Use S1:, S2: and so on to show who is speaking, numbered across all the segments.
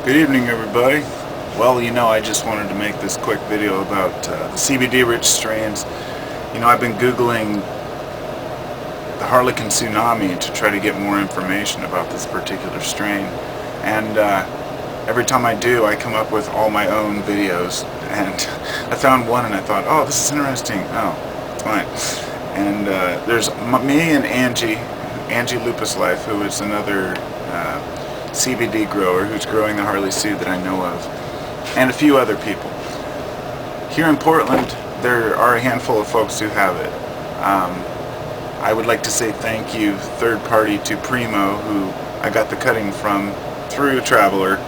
S1: Good evening, everybody. Well, I just wanted to make this quick video about the CBD-rich strains. I've been Googling the Harlequin Tsunami to try to get more information about this particular strain. And every time I do, I come up with all my own videos. And I found one and I thought, oh, this is interesting. Oh, it's fine. And there's me and Angie Lupus Life, who is another CBD grower who's growing the Harle-Sue that I know of, and a few other people. Here in Portland, there are a handful of folks who have it. I would like to say thank you, third party, to Primo, who I got the cutting from through Traveler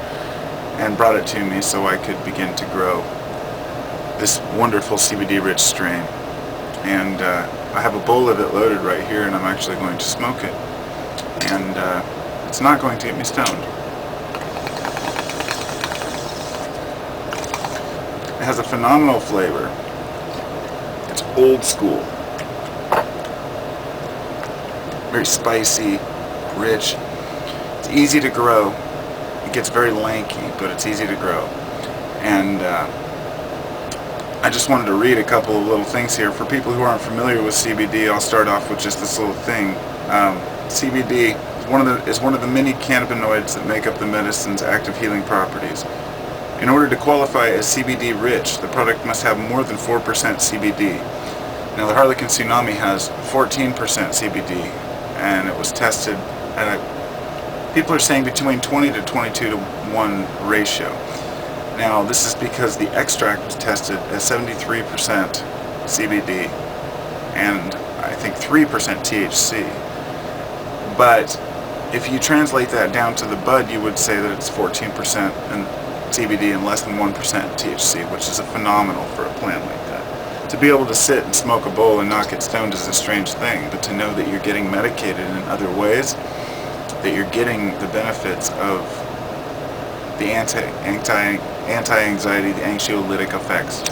S1: and brought it to me so I could begin to grow this wonderful CBD-rich strain. And I have a bowl of it loaded right here, and I'm actually going to smoke it. And it's not going to get me stoned. It has a phenomenal flavor. It's old school. Very spicy, rich. It's easy to grow. It gets very lanky, but it's easy to grow. And I just wanted to read a couple of little things here. For people who aren't familiar with CBD, I'll start off with just this little thing. CBD is one of the many cannabinoids that make up the medicine's active healing properties. In order to qualify as CBD rich, the product must have more than 4% CBD. Now the Harlequin Tsunami has 14% CBD, and it was tested at people are saying between 20 to 22 to 1 ratio. Now this is because the extract was tested at 73% CBD and I think 3% THC. But if you translate that down to the bud, you would say that it's 14% in CBD and less than 1% THC, which is phenomenal for a plant like that. To be able to sit and smoke a bowl and not get stoned is a strange thing, but to know that you're getting medicated in other ways, that you're getting the benefits of the anti-anxiety, the anxiolytic effects.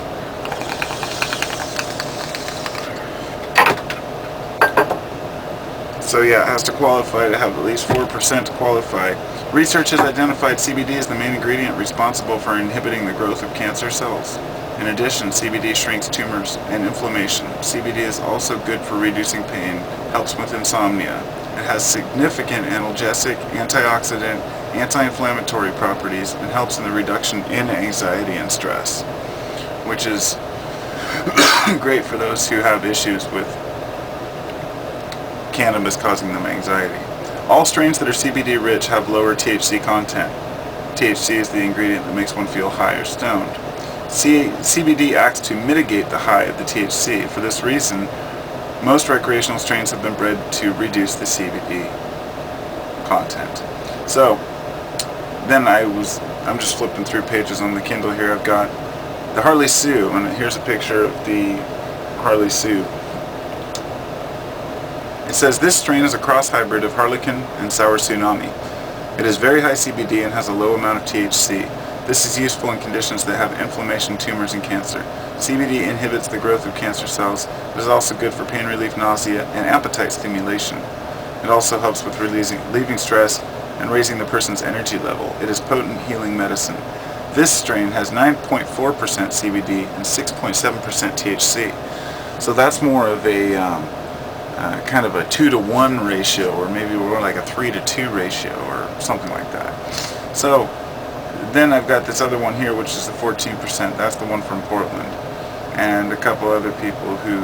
S1: So yeah, it has to qualify to have at least 4% to qualify. Research has identified CBD as the main ingredient responsible for inhibiting the growth of cancer cells. In addition, CBD shrinks tumors and inflammation. CBD is also good for reducing pain, helps with insomnia. It has significant analgesic, antioxidant, anti-inflammatory properties, and helps in the reduction in anxiety and stress, which is great for those who have issues with cannabis causing them anxiety. All strains that are CBD rich have lower THC content. THC is the ingredient that makes one feel high or stoned. CBD acts to mitigate the high of the THC. For this reason, most recreational strains have been bred to reduce the CBD content. So then I'm just flipping through pages on the Kindle here. I've got the Harle-Sue, and here's a picture of the Harle-Sue. It says this strain is a cross hybrid of Harlequin and sour Tsunami. It is very high CBD and has a low amount of THC. This is useful in conditions that have inflammation, tumors, and cancer. CBD inhibits the growth of cancer cells. It is also good for pain relief, nausea, and appetite stimulation. It also helps with relieving stress and raising the person's energy level. It is potent healing medicine. This strain has 9.4% CBD and 6.7% THC. So that's more of a kind of a 2-to-1 ratio, or maybe more like a 3-to-2 ratio or something like that. So then I've got this other one here, which is the 14%. That's the one from Portland, and a couple other people who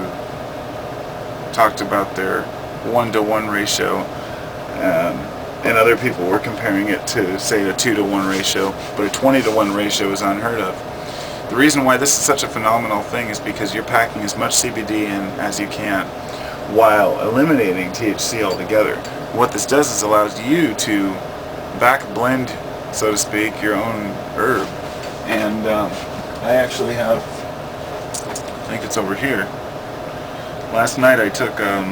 S1: talked about their 1-to-1 ratio, and other people were comparing it to, say, a 2-to-1 ratio, but a 20-to-1 ratio is unheard of. The reason why this is such a phenomenal thing is because you're packing as much CBD in as you can while eliminating THC altogether. What this does is allows you to back blend, so to speak, your own herb. And I actually have, I think it's over here. Last night I took a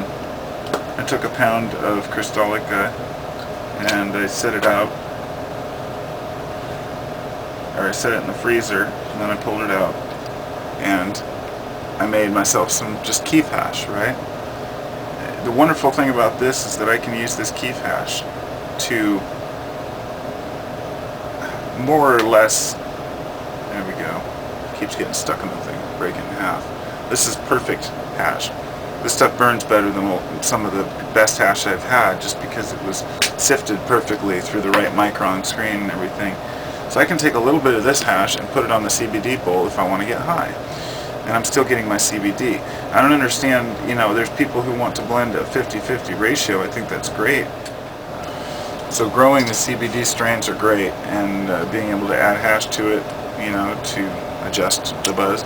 S1: pound of Crystallica and I set it out, or I set it in the freezer, and then I pulled it out and I made myself some just keef hash, right? The wonderful thing about this is that I can use this keef hash to more or less, there we go, keeps getting stuck in the thing, break it in half. This is perfect hash. This stuff burns better than some of the best hash I've had, just because it was sifted perfectly through the right micron screen and everything. So I can take a little bit of this hash and put it on the CBD bowl if I want to get high. And I'm still getting my CBD. I don't understand, there's people who want to blend a 50-50 ratio. I think that's great. So growing the CBD strains are great, and being able to add hash to it, to adjust the buzz.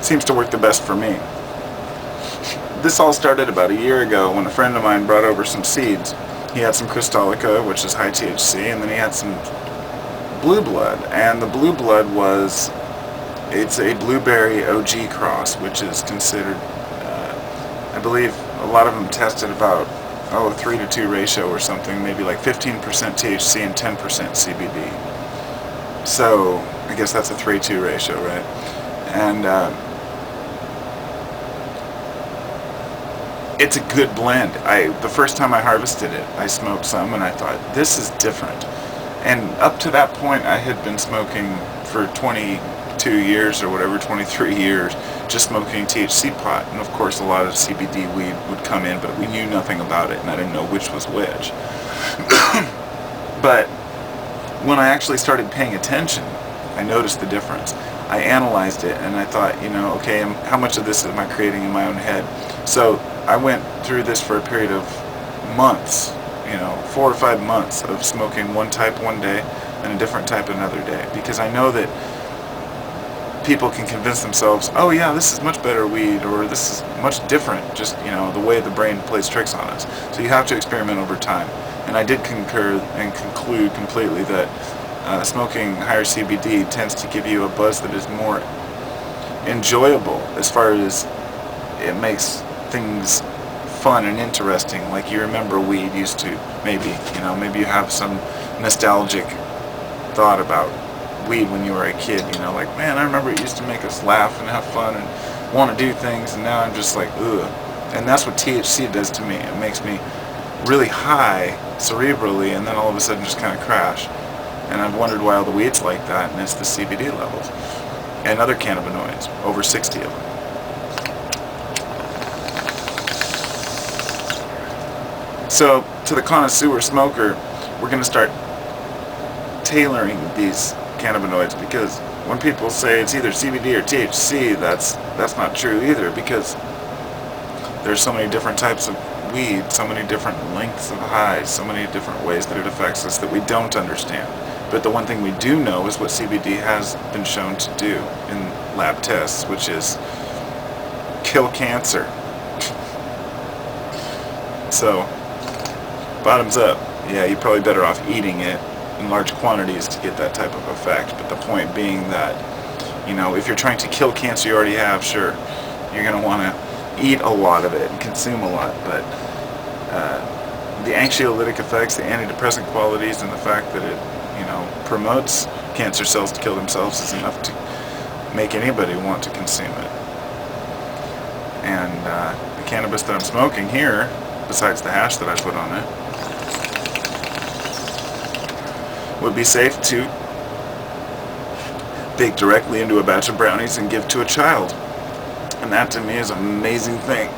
S1: Seems to work the best for me. This all started about a year ago when a friend of mine brought over some seeds. He had some Crystallica, which is high THC, and then he had some Blueblood. And the Blueblood it's a blueberry OG cross, which is considered, I believe a lot of them tested about, a 3-to-2 ratio or something, maybe like 15% THC and 10% CBD. So, I guess that's a 3-2 ratio, right? And it's a good blend. The first time I harvested it, I smoked some and I thought, this is different. And up to that point, I had been smoking for 22 years or whatever, 23 years, just smoking THC pot. And of course, a lot of CBD weed would come in, but we knew nothing about it, and I didn't know which was which. But when I actually started paying attention, I noticed the difference. I analyzed it, and I thought, okay, how much of this am I creating in my own head? So I went through this for a period of months, 4 or 5 months of smoking one type one day and a different type another day, because I know that people can convince themselves, oh yeah, this is much better weed, or this is much different, just, the way the brain plays tricks on us. So you have to experiment over time. And I did concur and conclude completely that smoking higher CBD tends to give you a buzz that is more enjoyable, as far as it makes things fun and interesting. Like you remember weed used to, maybe you have some nostalgic thought about weed when you were a kid, like, man, I remember it used to make us laugh and have fun and want to do things, and now I'm just like, ugh. And that's what THC does to me. It makes me really high cerebrally, and then all of a sudden just kind of crash. And I've wondered why all the weed's like that, and it's the CBD levels and other cannabinoids, over 60 of them. So to the connoisseur smoker, we're going to start tailoring these cannabinoids, because when people say it's either CBD or THC, that's not true either, because there's so many different types of weed, so many different lengths of highs, so many different ways that it affects us that we don't understand. But the one thing we do know is what CBD has been shown to do in lab tests, which is kill cancer. So, bottoms up. Yeah, you're probably better off eating it in large quantities to get that type of effect. But the point being that, if you're trying to kill cancer you already have, sure, you're going to want to eat a lot of it and consume a lot. But the anxiolytic effects, the antidepressant qualities, and the fact that it, promotes cancer cells to kill themselves is enough to make anybody want to consume it. And the cannabis that I'm smoking here, besides the hash that I put on it, would be safe to bake directly into a batch of brownies and give to a child. And that to me is an amazing thing.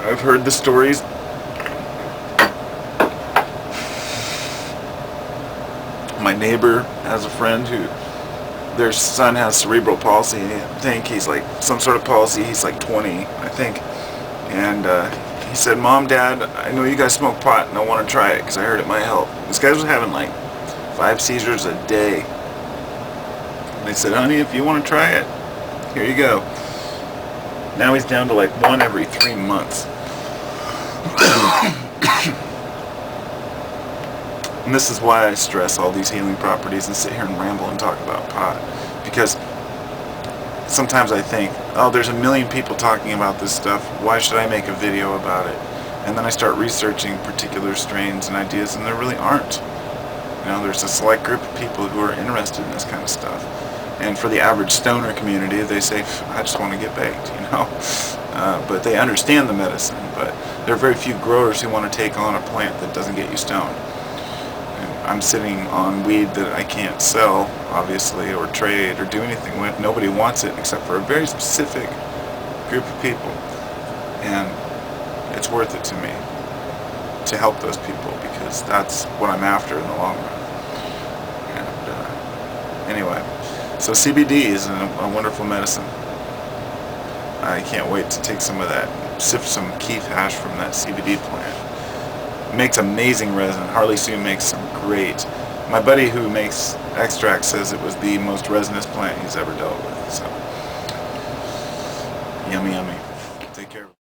S1: I've heard the stories. My neighbor has a friend who, their son has cerebral palsy. I think he's like some sort of palsy. He's like 20, I think. And he said, Mom, Dad, I know you guys smoke pot and I want to try it because I heard it might help. This guy was having like 5 seizures a day. And they said, honey, if you want to try it, here you go. Now he's down to like 1 every 3 months. And this is why I stress all these healing properties and sit here and ramble and talk about pot. Because sometimes I think, oh, there's a million people talking about this stuff, why should I make a video about it? And then I start researching particular strains and ideas, and there really aren't. There's a select group of people who are interested in this kind of stuff. And for the average stoner community, they say, I just want to get baked, but they understand the medicine. But there are very few growers who want to take on a plant that doesn't get you stoned. And I'm sitting on weed that I can't sell, obviously, or trade or do anything with. Nobody wants it except for a very specific group of people, and it's worth it to me to help those people, because that's what I'm after in the long run. And anyway, so CBD is a wonderful medicine. I can't wait to take some of that, sift some keef hash from that CBD plant. It makes amazing resin. Harle-Sue makes some great. My buddy who makes extract says it was the most resinous plant he's ever dealt with. So, yummy, yummy. Take care.